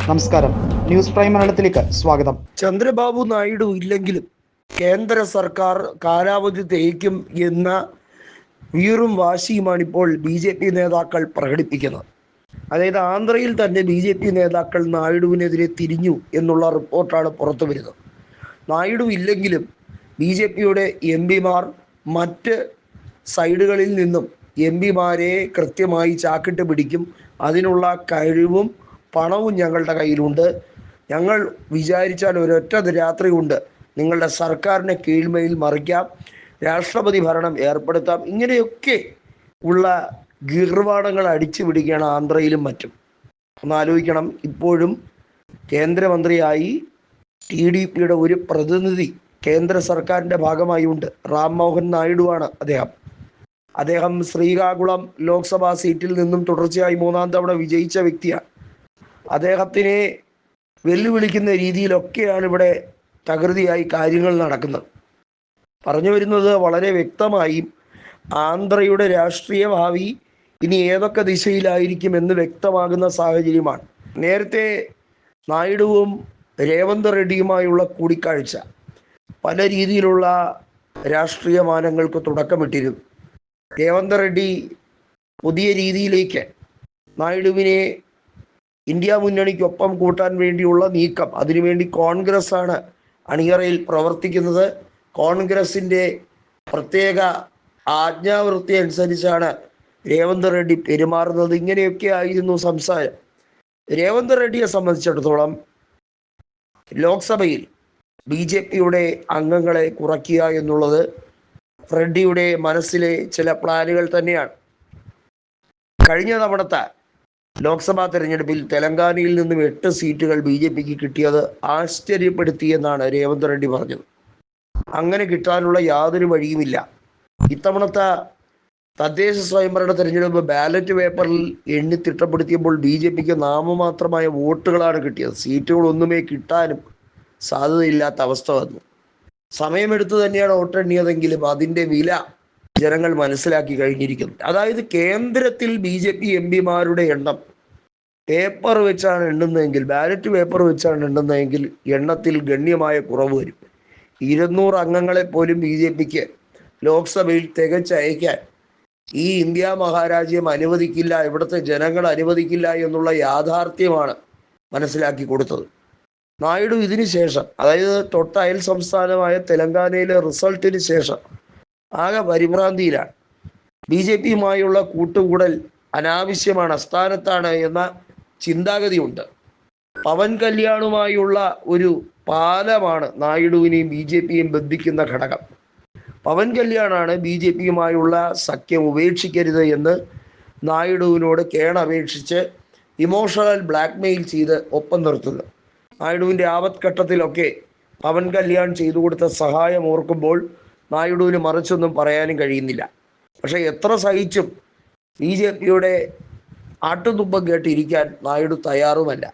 നമസ്കാരം, news prime മലയാളത്തിലേക്ക് സ്വാഗതം. ചന്ദ്രബാബു നായിഡു ഇല്ലെങ്കിലും കേന്ദ്ര സർക്കാർ കാലാവധി തേക്കും എന്ന വീറും വാശിയുമാണ് ഇപ്പോൾ BJP നേതാക്കൾ പ്രകടിപ്പിക്കുന്നത്. അതായത് ആന്ധ്രയിൽ തന്നെ BJP നേതാക്കൾ നായിഡുവിനെതിരെ തിരിഞ്ഞു എന്നുള്ള റിപ്പോർട്ടാണ് പുറത്തു വരുന്നത്. നായിഡു ഇല്ലെങ്കിലും BJPയുടെ MP-മാർ മറ്റ് സൈഡുകളിൽ നിന്നും MP-മാരെ കൃത്യമായി ചാക്കിട്ട് പിടിക്കും. അതിനുള്ള കഴിവും പണവും ഞങ്ങളുടെ കയ്യിലുണ്ട്. ഞങ്ങൾ വിചാരിച്ചാൽ ഒരൊറ്റ രാത്രി കൊണ്ട് നിങ്ങളുടെ സർക്കാരിനെ കീഴ്മയിൽ മറിക്കാം, രാഷ്ട്രപതി ഭരണം ഏർപ്പെടുത്താം. ഇങ്ങനെയൊക്കെ ഉള്ള ഗീർവാണങ്ങൾ അടിച്ചു പിടിക്കുകയാണ് ആന്ധ്രയിലും മറ്റും. ഒന്ന് ആലോചിക്കണം, ഇപ്പോഴും കേന്ദ്രമന്ത്രിയായി TDPയുടെ ഒരു പ്രതിനിധി കേന്ദ്ര സർക്കാരിൻ്റെ ഭാഗമായി ഉണ്ട്. റാം മോഹൻ നായിഡുവാണ് അദ്ദേഹം ശ്രീകാകുളം ലോക്സഭാ സീറ്റിൽ നിന്നും തുടർച്ചയായി 3-ാം തവണ വിജയിച്ച വ്യക്തിയാണ്. അദ്ദേഹത്തിനെ വെല്ലുവിളിക്കുന്ന രീതിയിലൊക്കെയാണ് ഇവിടെ തകൃതിയായി കാര്യങ്ങൾ നടക്കുന്നത്. പറഞ്ഞു വരുന്നത് വളരെ വ്യക്തമായും ആന്ധ്രയുടെ രാഷ്ട്രീയ ഭാവി ഇനി ഏതൊക്കെ ദിശയിലായിരിക്കുമെന്ന് വ്യക്തമാകുന്ന സാഹചര്യമാണ്. നേരത്തെ നായിഡുവും രേവന്ത് റെഡ്ഡിയുമായുള്ള കൂടിക്കാഴ്ച പല രീതിയിലുള്ള രാഷ്ട്രീയ മാനങ്ങൾക്ക് തുടക്കമിട്ടിരുന്നു. രേവന്ത് റെഡ്ഡി പുതിയ രീതിയിലേക്ക് നായിഡുവിനെ ഇന്ത്യ മുന്നണിക്കൊപ്പം കൂട്ടാൻ വേണ്ടിയുള്ള നീക്കം, അതിനുവേണ്ടി കോൺഗ്രസ് ആണ് അണിയറയിൽ പ്രവർത്തിക്കുന്നത്. കോൺഗ്രസിൻ്റെ പ്രത്യേക ആജ്ഞാവൃത്തി അനുസരിച്ചാണ് രേവന്ത് റെഡ്ഡി പെരുമാറുന്നത്. ഇങ്ങനെയൊക്കെ ആയിരുന്നു സംസാരം. രേവന്ത് റെഡ്ഡിയെ സംബന്ധിച്ചിടത്തോളം ലോക്സഭയിൽ BJPയുടെ അംഗങ്ങളെ കുറയ്ക്കുക എന്നുള്ളത് റെഡ്ഡിയുടെ മനസ്സിലെ ചില പ്ലാനുകൾ തന്നെയാണ്. കഴിഞ്ഞ തവണത്തെ ലോക്സഭാ തെരഞ്ഞെടുപ്പിൽ തെലങ്കാനയിൽ നിന്നും 8 സീറ്റുകൾ BJPക്ക് കിട്ടിയത് ആശ്ചര്യപ്പെടുത്തിയെന്നാണ് രേവന്ത് റെഡ്ഡി പറഞ്ഞത്. അങ്ങനെ കിട്ടാനുള്ള യാതൊരു വഴിയുമില്ല. ഇത്തവണത്തെ തദ്ദേശ സ്വയംഭരണ തെരഞ്ഞെടുപ്പ് ബാലറ്റ് പേപ്പറിൽ എണ്ണി തിട്ടപ്പെടുത്തിയപ്പോൾ BJPക്ക് നാമമാത്രമായ വോട്ടുകളാണ് കിട്ടിയത്. സീറ്റുകളൊന്നുമേ കിട്ടാനും സാധ്യതയില്ലാത്ത അവസ്ഥ വന്നു. സമയമെടുത്ത് തന്നെയാണ് വോട്ടെണ്ണിയതെങ്കിലും അതിൻ്റെ വില ജനങ്ങൾ മനസ്സിലാക്കി കഴിഞ്ഞിരിക്കുന്നു. അതായത് കേന്ദ്രത്തിൽ BJP MP-മാരുടെ എണ്ണം പേപ്പർ വെച്ചാണ് എണ്ണുന്നതെങ്കിൽ, ബാലറ്റ് പേപ്പർ വെച്ചാണ് എണ്ണുന്നതെങ്കിൽ എണ്ണത്തിൽ ഗണ്യമായ കുറവ് വരും. 200 അംഗങ്ങളെ പോലും BJPക്ക് ലോക്സഭയിൽ തികച്ചയക്കാൻ ഈ ഇന്ത്യ മഹാരാജ്യം അനുവദിക്കില്ല, ഇവിടുത്തെ ജനങ്ങൾ അനുവദിക്കില്ല എന്നുള്ള യാഥാർത്ഥ്യമാണ് മനസ്സിലാക്കി കൊടുത്തത്. നായിഡു ഇതിന് ശേഷം, അതായത് തൊട്ട അയൽ സംസ്ഥാനമായ തെലങ്കാനയിലെ റിസൾട്ടിന് ശേഷം ആകെ പരിഭ്രാന്തിയിലാണ്. BJPയുമായുള്ള കൂട്ടുകൂടൽ അനാവശ്യമാണ്, അസ്ഥാനത്താണ് എന്ന ചിന്താഗതിയുണ്ട്. പവൻ കല്യാണുമായുള്ള ഒരു പാലമാണ് നായിഡുവിനെയും BJPയും ബന്ധിക്കുന്ന ഘടകം. പവൻ കല്യാണാണ് BJPയുമായുള്ള സഖ്യം ഉപേക്ഷിക്കരുത് എന്ന് നായിഡുവിനോട് കേണപേക്ഷിച്ച് ഇമോഷണൽ ബ്ലാക്ക്മെയിൽ ചെയ്ത് ഒപ്പം നിർത്തുന്നത്. നായിഡുവിൻ്റെ ആപത്ഘട്ടത്തിലൊക്കെ പവൻ കല്യാൺ ചെയ്തു കൊടുത്ത സഹായം ഓർക്കുമ്പോൾ നായിഡുവിന് മറിച്ചൊന്നും പറയാനും കഴിയുന്നില്ല. പക്ഷേ എത്ര സഹിച്ചും BJPയുടെ ആട്ടുതുമ്പം കേട്ടിരിക്കാൻ നായിഡു തയ്യാറുമല്ല.